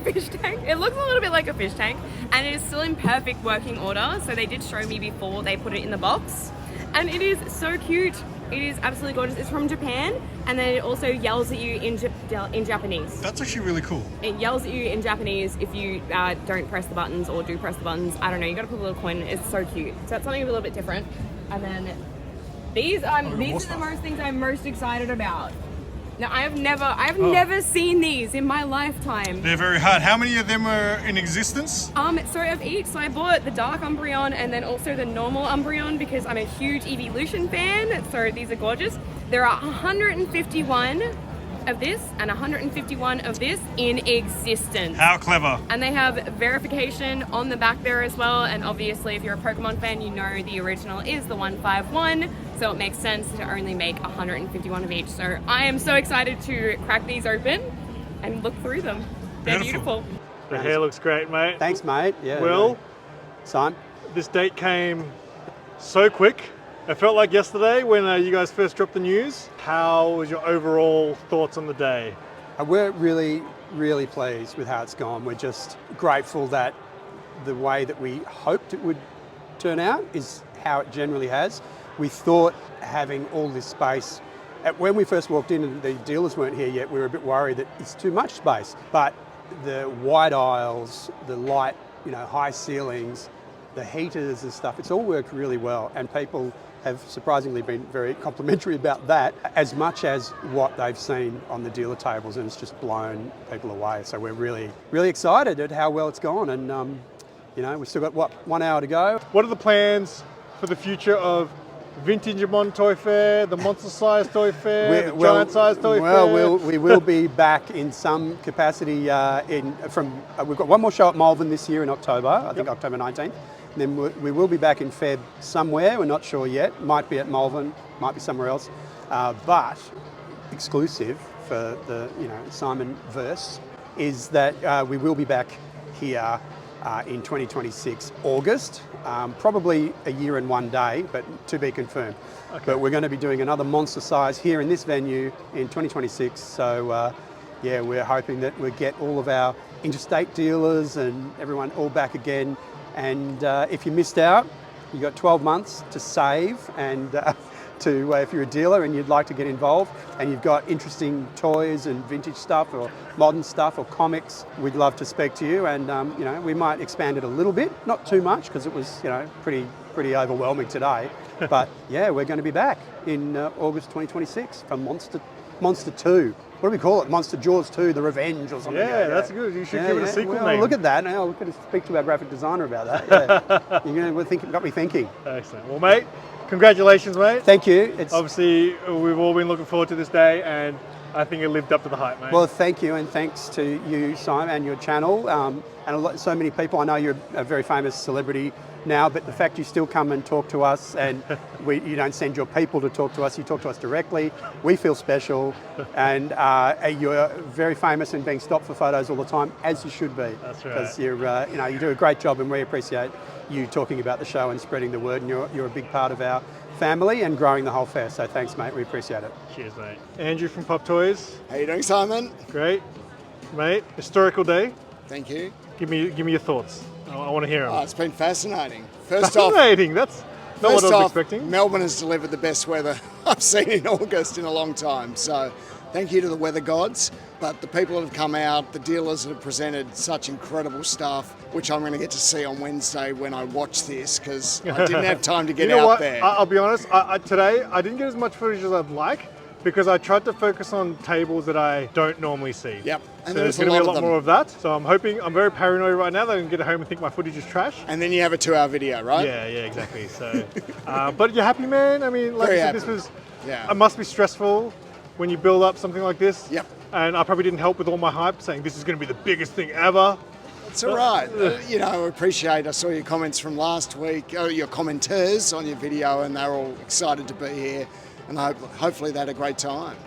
Fish tank. It looks a little bit like a fish tank, and it is still in perfect working order. So they did show me before they put it in the box, and it is so cute. It is absolutely gorgeous. It's from Japan, and then it also yells at you in Japanese. That's actually really cool. It yells at you in Japanese if you don't press the buttons or do press the buttons. I don't know, you gotta put a little coin in. It's so cute. So that's something a little bit different. And then these are the most things I'm most excited about. Now I've never seen these in my lifetime. They're very hard. How many of them are in existence? So of each, so I bought the Dark Umbreon and then also the normal Umbreon because I'm a huge Evolution fan, so these are gorgeous. There are 151 of this and 151 of this in existence. How clever. And they have verification on the back there as well, and obviously if you're a Pokemon fan, you know the original is the 151, so it makes sense to only make 151 of each. So I am so excited to crack these open and look through them. They're beautiful. The hair looks great, mate. Thanks, mate. Yeah. Will, Simon, this date came so quick. It felt like yesterday when you guys first dropped the news. How was your overall thoughts on the day? we're really, really pleased with how it's gone. We're just grateful that the way that we hoped it would turn out is how it generally has. We thought having all this space, when we first walked in and the dealers weren't here yet, we were a bit worried that it's too much space. But the wide aisles, the light, high ceilings, the heaters and stuff, it's all worked really well, and people have surprisingly been very complimentary about that, as much as what they've seen on the dealer tables, and it's just blown people away. So we're really, really excited at how well it's gone, and we've still got 1 hour to go. What are the plans for the future of Vintagemon Toy Fair, the Monster Size Toy Fair, the Giant Size Toy Fair? Well, we will be back in some capacity. We've got one more show at Malvern this year in October, I think October 19th. And then we will be back in Feb somewhere, we're not sure yet. Might be at Malvern, might be somewhere else. But exclusive for the SimpleVerse is that we will be back here in 2026 August, probably a year and 1 day, but to be confirmed. Okay. But we're going to be doing another monster size here in this venue in 2026. So we're hoping that we get all of our interstate dealers and everyone all back again. And if you missed out, you've got 12 months to save, and if you're a dealer and you'd like to get involved and you've got interesting toys and vintage stuff or modern stuff or comics, we'd love to speak to you, and we might expand it a little bit, not too much because it was pretty overwhelming today. But yeah, we're going to be back in August 2026 for Monster 2. What do we call it? Monster Jaws 2, The Revenge or something. Yeah, that's good. You should give it a sequel name. Look at that. Now we've got to speak to our graphic designer about that. Yeah. Got me thinking. Excellent. Well, mate, congratulations, mate. Thank you. Obviously, we've all been looking forward to this day, and I think it lived up to the hype, mate. Well, thank you, and thanks to you, Simon, and your channel, and so many people. I know you're a very famous celebrity now, but the fact you still come and talk to us, and you don't send your people to talk to us, you talk to us directly, we feel special, and you're very famous and being stopped for photos all the time, as you should be. That's right. Because you do a great job, and we appreciate you talking about the show and spreading the word, and you're a big part of our family and growing the whole fair. So thanks, mate. We appreciate it. Cheers, mate. Andrew from Pop Toys. How you doing, Simon? Great, mate. Historical day. Thank you. Give me your thoughts. I want to hear them. Oh, it's been fascinating. Fascinating. That's not what I was expecting. Melbourne has delivered the best weather I've seen in August in a long time. So thank you to the weather gods. But the people that have come out, the dealers that have presented such incredible stuff, which I'm going to get to see on Wednesday when I watch this, because I didn't have time to get out there. I'll be honest, today I didn't get as much footage as I'd like, because I tried to focus on tables that I don't normally see. Yep. And so there's going to be a lot more of that. So I'm very paranoid right now that I can get home and think my footage is trash. And then you have a 2-hour video, right? Yeah, exactly. So, but you're happy, man? I mean, like I said, it must be stressful when you build up something like this. Yep. And I probably didn't help with all my hype, saying this is going to be the biggest thing ever. It's all right. I appreciate, I saw your comments from last week, your commenters on your video, and they're all excited to be here. And hopefully they had a great time.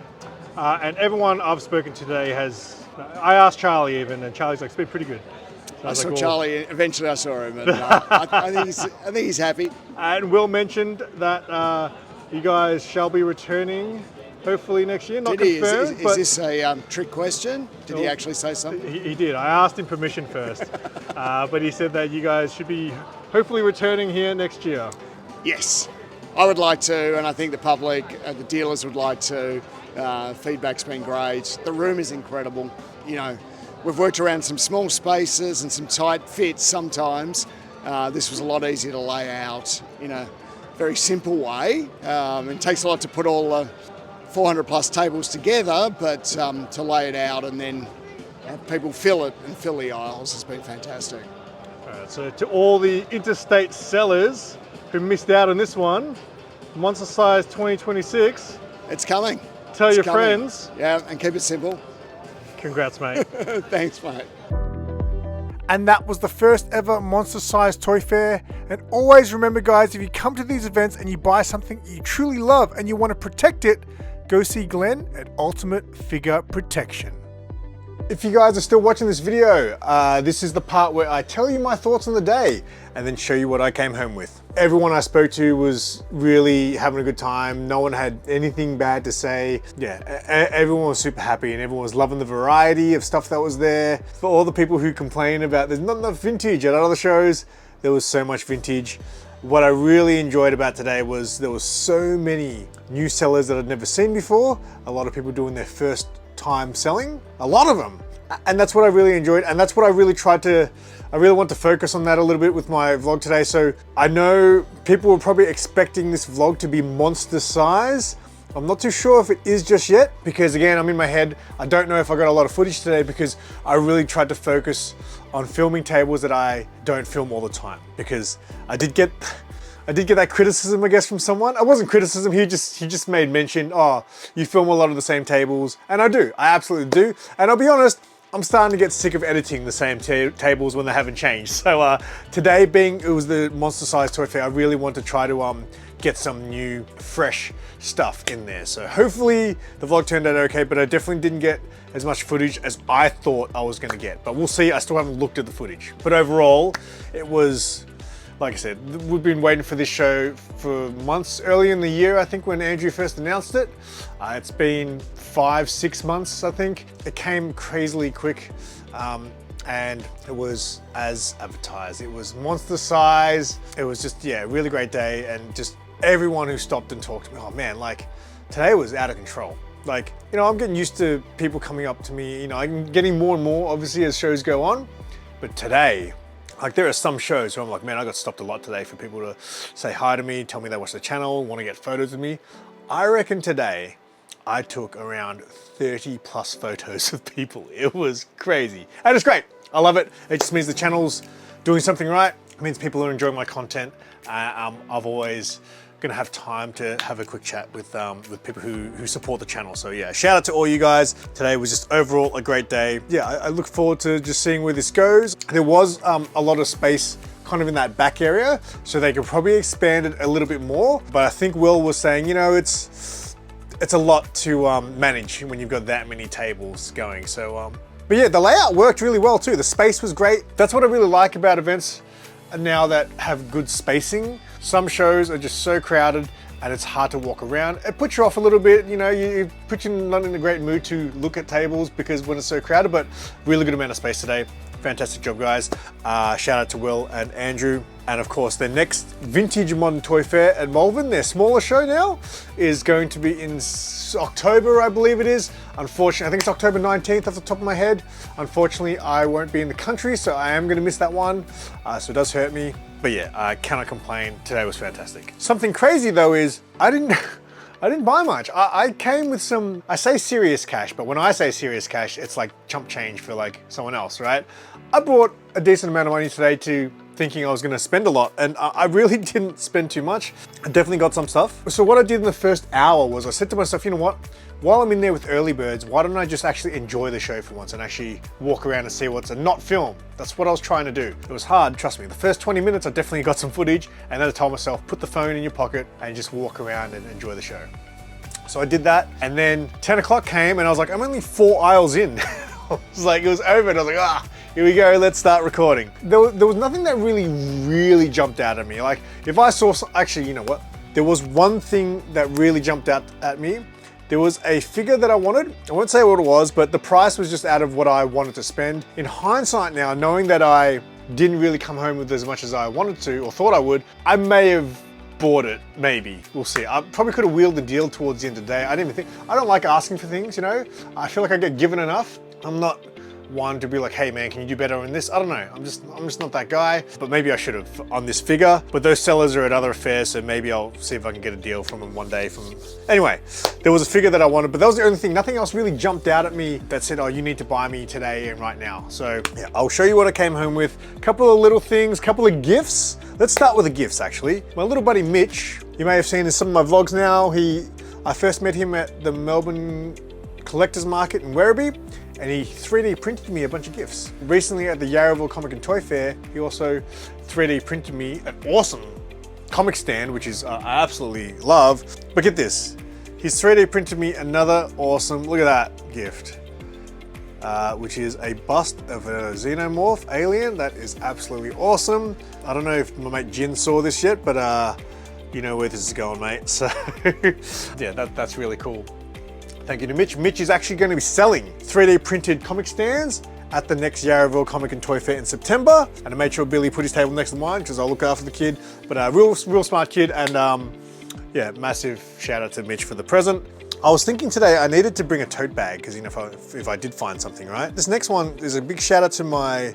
And everyone I've spoken to today I asked Charlie even, and Charlie's like, it's been pretty good. So I saw Charlie, eventually I saw him, and I think he's happy. And Will mentioned that you guys shall be returning hopefully next year. Not Did he? confirmed. Is this a trick question? Did he actually say something? He did. I asked him permission first, but he said that you guys should be hopefully returning here next year. Yes, I would like to, and I think the public, the dealers would like to. Feedback's been great. The room is incredible. You know, we've worked around some small spaces and some tight fits sometimes. This was a lot easier to lay out in a very simple way. It takes a lot to put all the 400 plus tables together, but to lay it out and then have people fill it and fill the aisles has been fantastic. All right, so to all the interstate sellers who missed out on this one, Monster Size 2026. It's coming. Tell your friends. Yeah, and keep it simple. Congrats, mate. Thanks, mate. And that was the first ever Monster Size Toy Fair. And always remember, guys, if you come to these events and you buy something you truly love and you want to protect it, go see Glenn at Ultimate Figure Protection. If you guys are still watching this video, this is the part where I tell you my thoughts on the day and then show you what I came home with. Everyone I spoke to was really having a good time. No one had anything bad to say. Yeah, everyone was super happy and everyone was loving the variety of stuff that was there. For all the people who complain about there's not enough vintage at other shows, there was so much vintage. What I really enjoyed about today was there was so many new sellers that I'd never seen before. A lot of people doing their first time selling, a lot of them. And that's what I really enjoyed. And that's what I really want to focus on that a little bit with my vlog today. So I know people were probably expecting this vlog to be monster size. I'm not too sure if it is just yet, because again, I'm in my head. I don't know if I got a lot of footage today because I really tried to focus on filming tables that I don't film all the time, because I did get that criticism, I guess, from someone. It wasn't criticism, he just made mention, oh, you film a lot of the same tables. And I do, I absolutely do. And I'll be honest, I'm starting to get sick of editing the same tables when they haven't changed. So today it was the Monster Size Toy Fair, I really want to try to get some new, fresh stuff in there. So hopefully the vlog turned out okay, but I definitely didn't get as much footage as I thought I was gonna get. But we'll see, I still haven't looked at the footage. But overall, it was, like I said, we've been waiting for this show for months. Early in the year, I think, when Andrew first announced it. It's been 5-6 months, I think. It came crazily quick, and it was as advertised. It was monster size. It was just, yeah, a really great day, and just everyone who stopped and talked to me, oh man, like, today was out of control. Like, you know, I'm getting used to people coming up to me, you know, I'm getting more and more, obviously, as shows go on, but today, like, there are some shows where I'm like, man, I got stopped a lot today for people to say hi to me, tell me they watch the channel, want to get photos of me. I reckon today I took around 30 plus photos of people. It was crazy. And it's great. I love it. It just means the channel's doing something right. It means people are enjoying my content. I've always gonna have time to have a quick chat with people who support the channel. So yeah, shout out to all you guys. Today was just overall a great day. Yeah, I look forward to just seeing where this goes. There was a lot of space kind of in that back area, so they could probably expand it a little bit more. But I think Will was saying, you know, it's a lot to manage when you've got that many tables going. So, but yeah, the layout worked really well too. The space was great. That's what I really like about events now that have good spacing. Some shows are just so crowded and it's hard to walk around. It puts you off a little bit, you know, you put you not in a great mood to look at tables because when it's so crowded, but really good amount of space today. Fantastic job, guys. Shout out to Will and Andrew. And of course, their next Vintage Modern Toy Fair at Malvern, their smaller show now, is going to be in October, I believe it is. Unfortunately, I think it's October 19th off the top of my head. Unfortunately, I won't be in the country, so I am gonna miss that one. So it does hurt me. But yeah, I cannot complain. Today was fantastic. Something crazy though is, I didn't buy much. I came with some, I say serious cash, but when I say serious cash, it's like chump change for like someone else, right? I brought a decent amount of money today to thinking I was gonna spend a lot, and I really didn't spend too much. I definitely got some stuff. So what I did in the first hour was I said to myself, you know what? While I'm in there with early birds, why don't I just actually enjoy the show for once and actually walk around and see what's and not film? That's what I was trying to do. It was hard, trust me. The first 20 minutes, I definitely got some footage, and then I told myself, put the phone in your pocket and just walk around and enjoy the show. So I did that, and then 10 o'clock came and I was like, I'm only 4 aisles in. I was like, it was over, and I was like, here we go, let's start recording. There was nothing that really jumped out at me. Like, if I saw, actually, you know what? there was one thing that really jumped out at me. There was a figure that I wanted. I won't say what it was, but the price was just out of what I wanted to spend. In hindsight now, knowing that I didn't really come home with as much as I wanted to or thought I would, I may have bought it, maybe. We'll see. I probably could have wheeled the deal towards the end of the day. I didn't even think, I don't like asking for things, you know? I feel like I get given enough. I'm not one to be like, hey man, can you do better on this? I don't know, I'm just not that guy, but maybe I should have on this figure. But those sellers are at other affairs, so maybe I'll see if I can get a deal from them one day. Anyway, there was a figure that I wanted, but that was the only thing. Nothing else really jumped out at me that said, oh, you need to buy me today and right now. So yeah, I'll show you what I came home with. A couple of little things, couple of gifts. Let's start with the gifts actually. My little buddy Mitch, you may have seen in some of my vlogs now, I first met him at the Melbourne Collectors Market in Werribee, and he 3D printed me a bunch of gifts. Recently at the Yarraville Comic and Toy Fair, he also 3D printed me an awesome comic stand, which is I absolutely love. But get this, he's 3D printed me another awesome, look at that gift, which is a bust of a xenomorph alien. That is absolutely awesome. I don't know if my mate Jin saw this yet, but you know where this is going, mate. So yeah, that's really cool. Thank you to Mitch. Mitch is actually going to be selling 3D printed comic stands at the next Yarraville Comic and Toy Fair in September. And I made sure Billy put his table next to mine because I'll look after the kid. But real smart kid, and yeah, massive shout out to Mitch for the present. I was thinking today I needed to bring a tote bag because you know if I did find something, right? This next one is a big shout out to my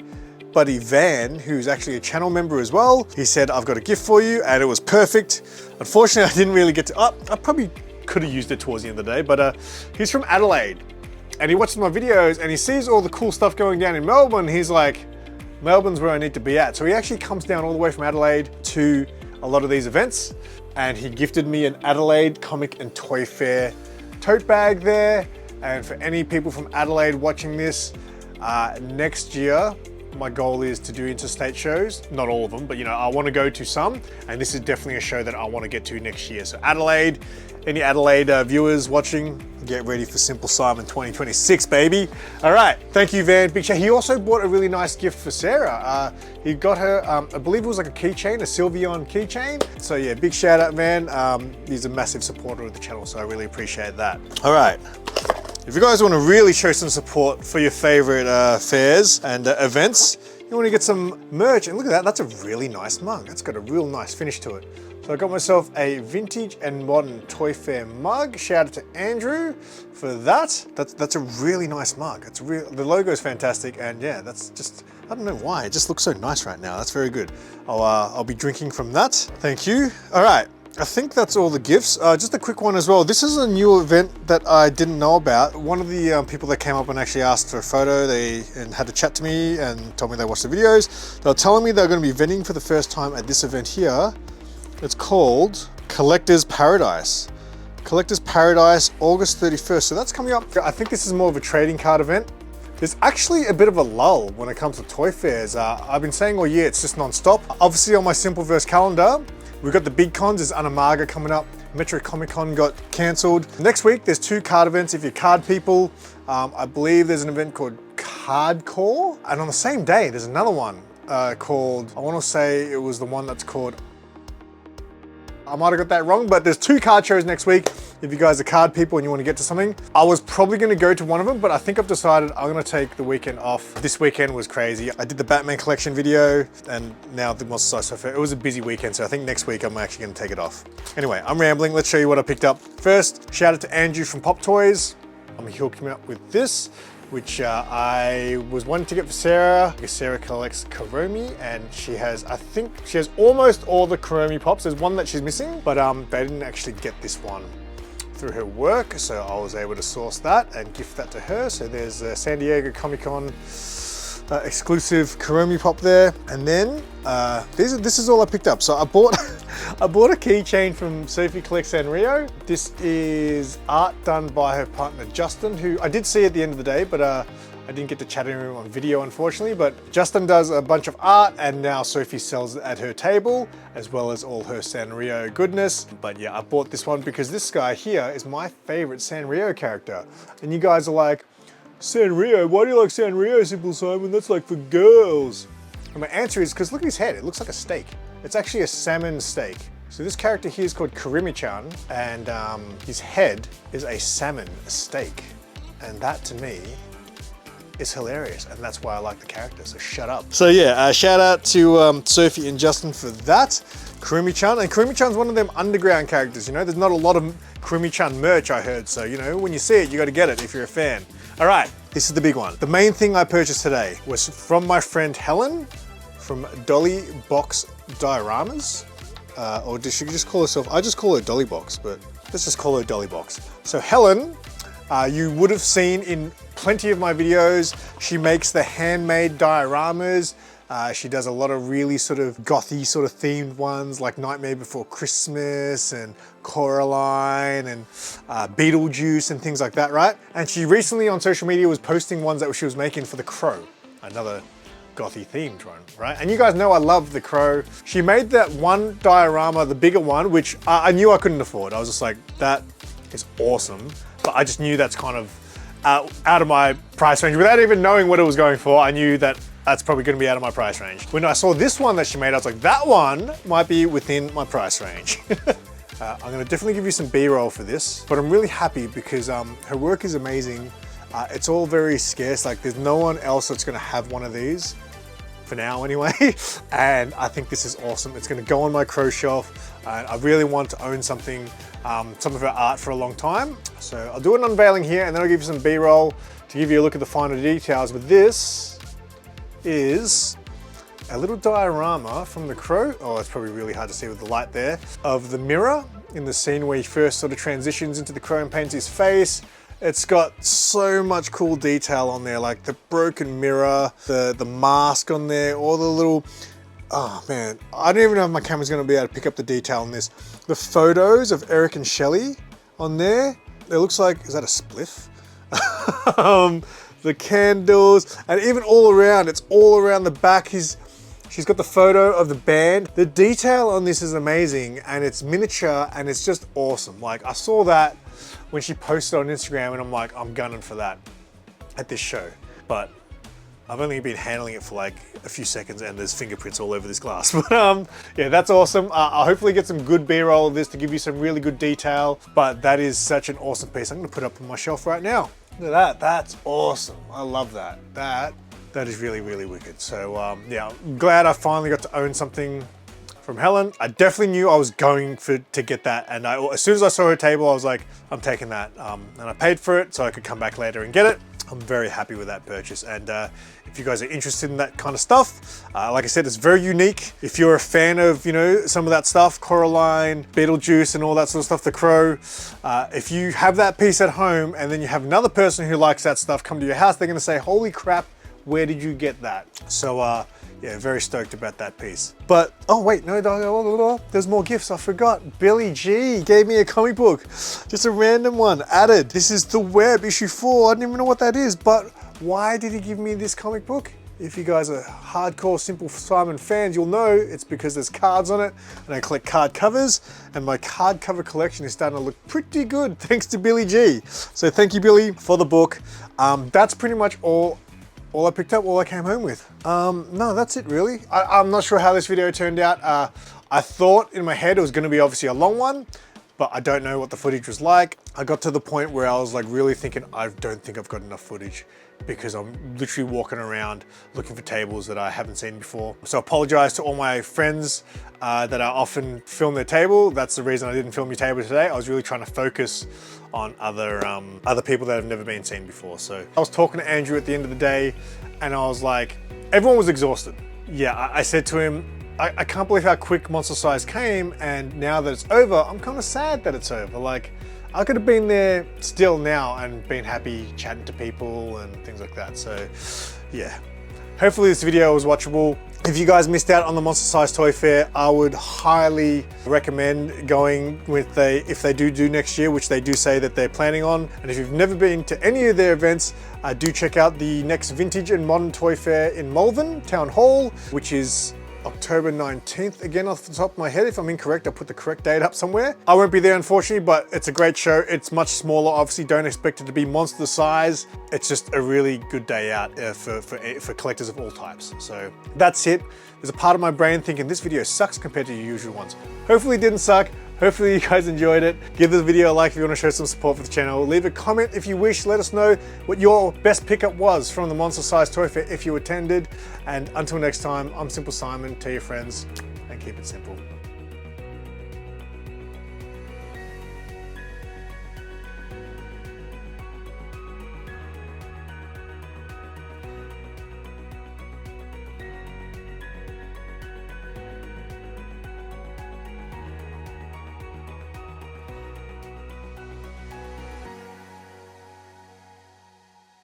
buddy Van, who's actually a channel member as well. He said, I've got a gift for you, and it was perfect. Unfortunately, I didn't really get to, I probably could have used it towards the end of the day, but he's from Adelaide and he watches my videos and he sees all the cool stuff going down in Melbourne. He's like, Melbourne's where I need to be at. So he actually comes down all the way from Adelaide to a lot of these events, and he gifted me an Adelaide Comic and Toy Fair tote bag there. And for any people from Adelaide watching this, next year, my goal is to do interstate shows. Not all of them, but you know, I want to go to some, and this is definitely a show that I want to get to next year. So Adelaide, any Adelaide viewers watching, get ready for SimpleSimon 2026, baby. All right, thank you, Van. Big shout. He also bought a really nice gift for Sarah. He got her, I believe it was like a keychain, a Sylveon keychain. So yeah, big shout out, man. He's a massive supporter of the channel, so I really appreciate that. All right. If you guys want to really show some support for your favorite fairs and events, you want to get some merch. And look at that, that's a really nice mug. That's got a real nice finish to it. So I got myself a vintage and modern Toy Fair mug. Shout out to Andrew for that. That's a really nice mug. It's the logo is fantastic, and yeah, that's just, I don't know why, it just looks so nice right now. That's very good. I'll be drinking from that. Thank you. All right. I think that's all the gifts. Just a quick one as well. This is a new event that I didn't know about. One of the people that came up and actually asked for a photo, and had to chat to me and told me they watched the videos. They were telling me they're going to be vending for the first time at this event here. It's called Collector's Paradise. Collector's Paradise, August 31st. So that's coming up. I think this is more of a trading card event. There's actually a bit of a lull when it comes to toy fairs. I've been saying all year, it's just non-stop. Obviously on my SimpleVerse calendar, we've got the big cons. There's Anamaga coming up. Metro Comic Con got cancelled. Next week, there's 2 card events. If you're card people, I believe there's an event called Cardcore. And on the same day, there's another one called, I want to say it was the one that's called, I might have got that wrong, but there's 2 card shows next week. If you guys are card people and you want to get to something, I was probably going to go to one of them, but I think I've decided I'm going to take the weekend off. This weekend was crazy. I did the Batman collection video, and now the Monster Size Fair. It was a busy weekend, so I think next week I'm actually going to take it off. Anyway, I'm rambling. Let's show you what I picked up. First, shout out to Andrew from Pop Toys. He hooked me up with this, which I was wanting to get for Sarah, because Sarah collects Kuromi, and she has, I think she has almost all the Kuromi Pops. There's one that she's missing, but they didn't actually get this one through her work, so I was able to source that and gift that to her. So there's a San Diego Comic-Con exclusive Kuromi Pop there. And then this is all I picked up. So I bought a keychain from Sophie Collects Sanrio. This is art done by her partner Justin, who I did see at the end of the day, but I didn't get to chat to him on video, unfortunately. But Justin does a bunch of art, and now Sophie sells it at her table, as well as all her Sanrio goodness. But yeah, I bought this one because this guy here is my favorite Sanrio character. And you guys are like, Sanrio? Why do you like Sanrio, SimpleSimon? That's like for girls. And my answer is because look at his head. It looks like a steak. It's actually a salmon steak. So this character here is called Karimi-chan, and his head is a salmon, a steak. And that to me is hilarious, and that's why I like the character, so shut up. So yeah, shout out to Sophie and Justin for that. Karimi-chan, and Karimi-chan's one of them underground characters, you know? There's not a lot of Karimi-chan merch, I heard, so you know, when you see it, you gotta get it if you're a fan. All right, this is the big one. The main thing I purchased today was from my friend Helen, from Dolly Box Dioramas, or does she just call herself, I just call her Dolly Box, but let's just call her Dolly Box. So Helen, you would have seen in plenty of my videos, she makes the handmade dioramas. She does a lot of really sort of gothy sort of themed ones like Nightmare Before Christmas and Coraline and Beetlejuice and things like that, right? And she recently on social media was posting ones that she was making for The Crow, another gothy themed one, right? And you guys know I love The Crow. She made that one diorama, the bigger one, which I knew I couldn't afford. I was just like, that is awesome. But I just knew that's kind of out of my price range. Without even knowing what it was going for, I knew that that's probably gonna be out of my price range. When I saw this one that she made, I was like, that one might be within my price range. I'm gonna definitely give you some B-roll for this, but I'm really happy because her work is amazing. It's all very scarce. Like there's no one else that's gonna have one of these, for now anyway. And I think this is awesome. It's gonna go on my Crow shelf. And I really want to own something, some of her art for a long time. So I'll do an unveiling here and then I'll give you some B-roll to give you a look at the finer details. But this is a little diorama from The Crow. Oh, it's probably really hard to see with the light there. Of the mirror in the scene where he first sort of transitions into the Crow and paints his face. It's got so much cool detail on there, like the broken mirror, the mask on there, all the little, oh man, I don't even know if my camera's gonna be able to pick up the detail on this. The photos of Eric and Shelley on there, it looks like, is that a spliff? The candles, and even all around, it's all around the back. She's got the photo of the band. The detail on this is amazing, and it's miniature, and it's just awesome. Like, I saw that when she posted on Instagram, and I'm like, I'm gunning for that at this show. But I've only been handling it for like a few seconds, and there's fingerprints all over this glass. But yeah, that's awesome. I'll hopefully get some good B-roll of this to give you some really good detail, but that is such an awesome piece. I'm gonna put it up on my shelf right now. Look at that, that's awesome. I love that. That is really, really wicked. So yeah, I'm glad I finally got to own something from Helen. I definitely knew I was going to get that, and as soon as I saw her table, I was like, I'm taking that. And I paid for it so I could come back later and get it. I'm very happy with that purchase, and if you guys are interested in that kind of stuff, like I said, it's very unique. If you're a fan of, you know, some of that stuff, Coraline, Beetlejuice and all that sort of stuff, The Crow, if you have that piece at home and then you have another person who likes that stuff come to your house, they're gonna say, holy crap, where did you get that? So yeah, very stoked about that piece. But, oh wait, no, there's more gifts, I forgot. Billy G gave me a comic book, just a random one, added. This is The Web, issue 4, I don't even know what that is, but why did he give me this comic book? If you guys are hardcore SimpleSimon fans, you'll know it's because there's cards on it, and I collect card covers, and my card cover collection is starting to look pretty good thanks to Billy G. So thank you, Billy, for the book. That's pretty much all I picked up, all I came home with. No, that's it really. I'm not sure how this video turned out. I thought in my head it was gonna be obviously a long one, but I don't know what the footage was like. I got to the point where I was like really thinking, I don't think I've got enough footage because I'm literally walking around looking for tables that I haven't seen before. So I apologize to all my friends that I often film their table. That's the reason I didn't film your table today. I was really trying to focus on other people that have never been seen before. So I was talking to Andrew at the end of the day, and I was like, everyone was exhausted. Yeah, I said to him, I can't believe how quick Monster Size came, and now that it's over, I'm kind of sad that it's over. Like, I could have been there still now and been happy chatting to people and things like that. So yeah, hopefully this video was watchable. If you guys missed out on the Monster Size Toy Fair, I would highly recommend going with if they do next year, which they do say that they're planning on. And if you've never been to any of their events, do check out the next Vintage and Modern Toy Fair in Malvern Town Hall, which is October 19th. Again, off the top of my head, if I'm incorrect, I'll put the correct date up somewhere. I won't be there, unfortunately, but it's a great show. It's much smaller. Obviously, don't expect it to be monster size. It's just a really good day out for collectors of all types. So that's it. There's a part of my brain thinking this video sucks compared to your usual ones. Hopefully it didn't suck. Hopefully you guys enjoyed it. Give this video a like if you want to show some support for the channel. Leave a comment if you wish. Let us know what your best pickup was from the Monster Size Toy Fair if you attended. And until next time, I'm Simple Simon. Tell your friends and keep it simple.